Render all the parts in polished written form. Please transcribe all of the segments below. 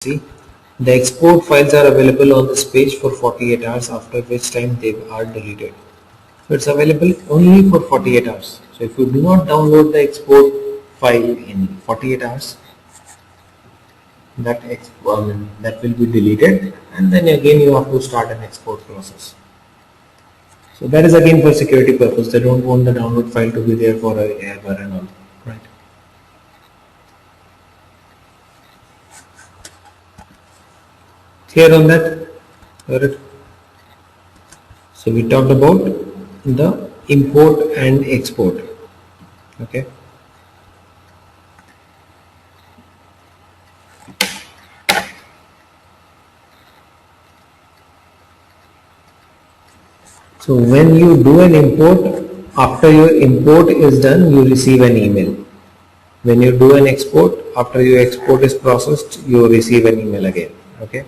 See, the export files are available on this page for 48 hours, after which time they are deleted. So it's available only for 48 hours. So if you do not download the export file in 48 hours, that will be deleted, and then again you have to start an export process. So that is again for security purpose. They don't want the download file to be there for ever and all, right? Clear on that? Got it? So we talked about the import and export. Okay. So when you do an import, after your import is done, you receive an email. When you do an export, after your export is processed, you receive an email again. Okay.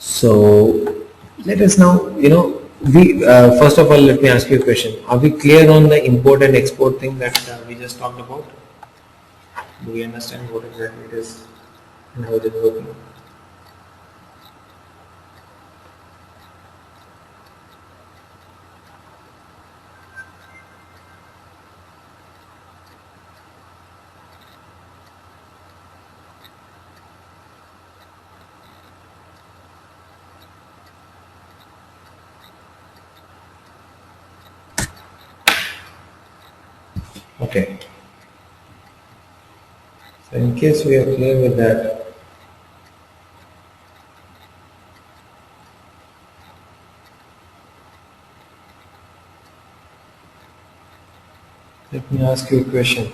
So let us now, we first of all, let me ask you a question. Are we clear on the import and export thing that we just talked about? Do we understand what exactly it is and how it is working? Okay. So in case we are clear with that, let me ask you a question.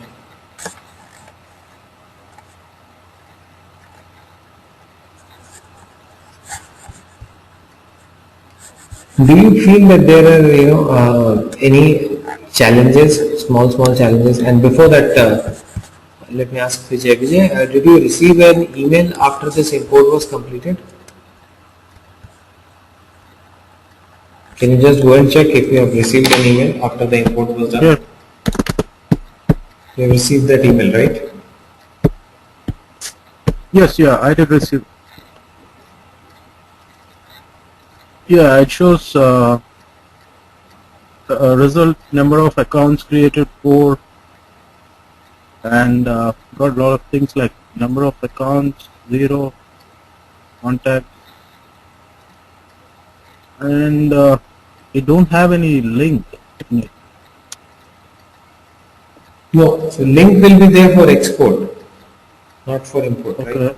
Do you feel that there are, any challenges, small challenges? And before that, let me ask Vijay. Vijay, did you receive an email after this import was completed? Can you just go and check if you have received an email after the import was done? Yeah. You have received that email, right? Yes, yeah, I did receive. Yeah, it shows result number of accounts created 4, and got a lot of things like number of accounts 0, contacts, and it don't have any link in it. No, so link will be there for export, not for import, Okay. right?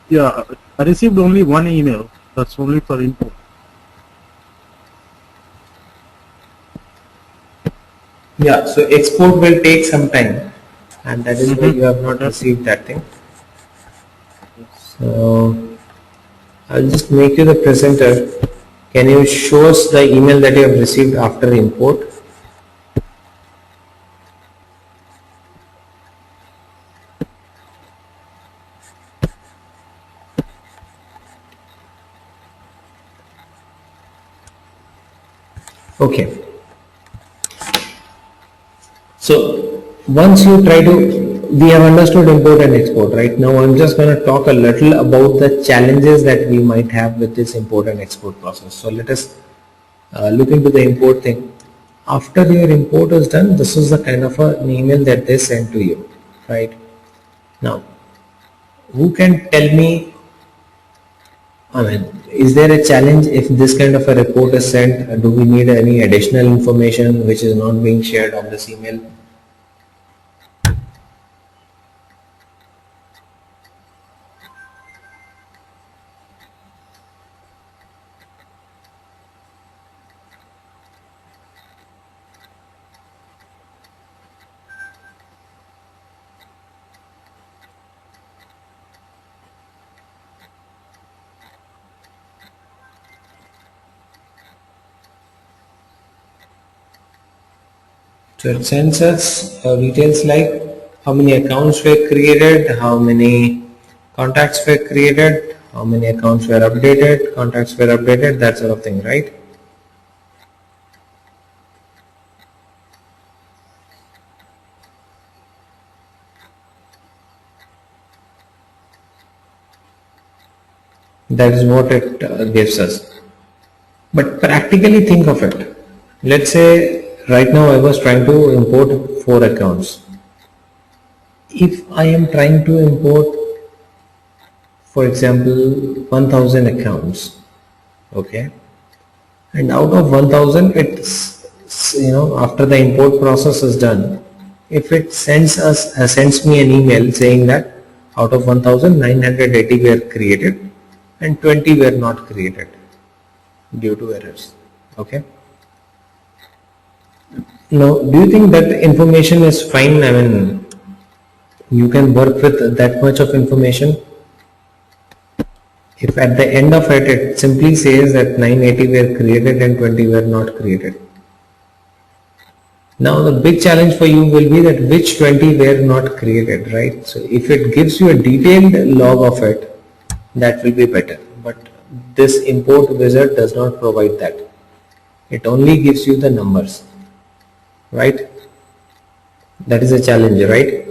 Yeah, I received only one email. That's only for import. Yeah, so export will take some time, and that is why you have not received that thing. So I'll just make you the presenter. Can you show us the email that you have received after import? Okay. So once you try to, we have understood import and export, right? Now I'm just going to talk a little about the challenges that we might have with this import and export process. So let us look into the import thing. After your import is done, this is the kind of an email that they send to you, right? Now, who can tell me, I mean, is there a challenge if this kind of a report is sent? Do we need any additional information which is not being shared on this email? So it sends us details like how many accounts were created, how many contacts were created, how many accounts were updated, contacts were updated, that sort of thing, right? That is what it gives us. But practically think of it. Let's say right now I was trying to import 4 accounts. If I am trying to import, for example, 1000 accounts, okay, and out of 1000, it's, after the import process is done, if it sends me an email saying that out of 1980 were created and 20 were not created due to errors, okay. Now, do you think that information is fine? I mean, you can work with that much of information? If at the end of it, it simply says that 980 were created and 20 were not created. Now the big challenge for you will be that which 20 were not created, right? So if it gives you a detailed log of it, that will be better. But this import wizard does not provide that. It only gives you the numbers, right? That is a challenge, right?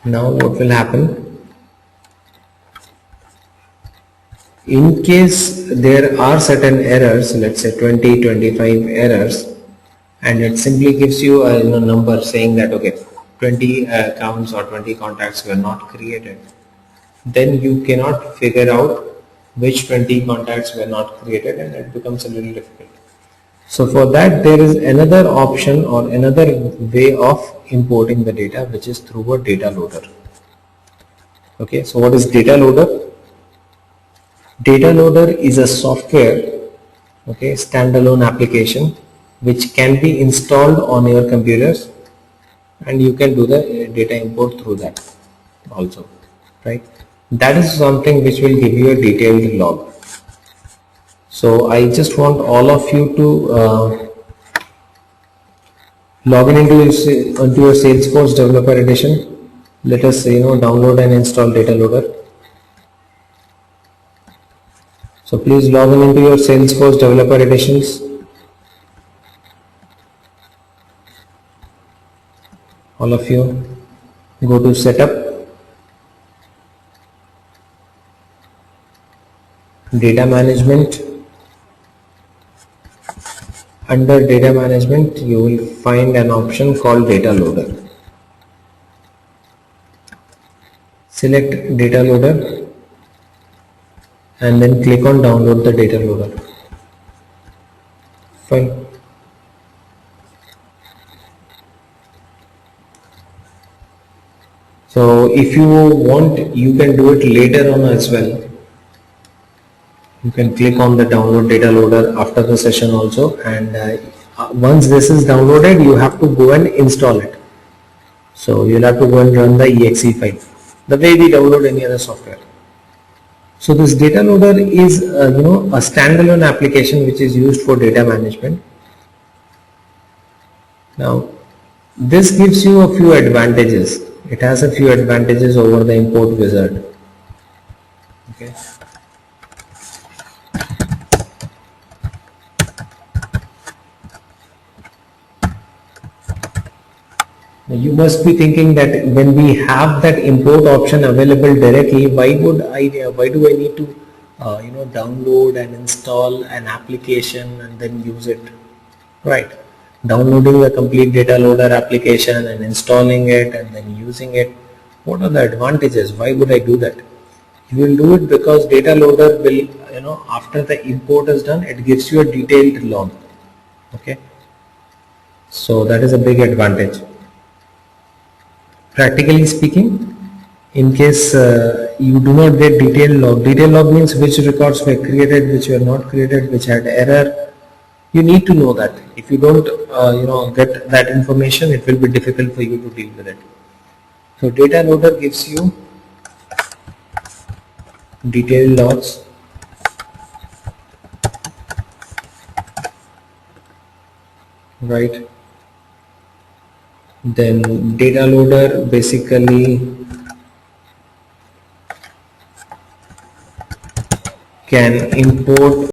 Now what will happen? In case there are certain errors, let's say 20, 25 errors, and it simply gives you a number saying that okay, 20 accounts or 20 contacts were not created, then you cannot figure out which 20 contacts were not created, and it becomes a little difficult. So for that, there is another option or another way of importing the data, which is through a data loader. Okay, so what is data loader? Data loader is a software, okay, standalone application which can be installed on your computers, and you can do the data import through that also, right? That is something which will give you a detailed log. So I just want all of you to log in into your Salesforce Developer Edition. Let us download and install data loader. So please log in into your Salesforce Developer Editions. All of you go to Setup, Data Management. Under Data Management, you will find an option called Data Loader. Select Data Loader and then click on Download the Data Loader. Fine. So if you want, you can do it later on as well. You can click on the download data loader after the session also, and once this is downloaded, you have to go and install it. So you'll have to go and run the exe file, the way we download any other software. So this data loader is a standalone application which is used for data management. Now this gives you a few advantages. It has a few advantages over the import wizard. Okay. Now you must be thinking that when we have that import option available directly, why do I need to download and install an application and then use it, right? Downloading the complete data loader application and installing it and then using it, what are the advantages? Why would I do that? You will do it because data loader will, after the import is done, it gives you a detailed log. Okay, so that is a big advantage. Practically speaking, in case you do not get detailed log means which records were created, which were not created, which had error. You need to know that. If you don't get that information, it will be difficult for you to deal with it. So data loader gives you detailed logs, right? Then data loader basically can import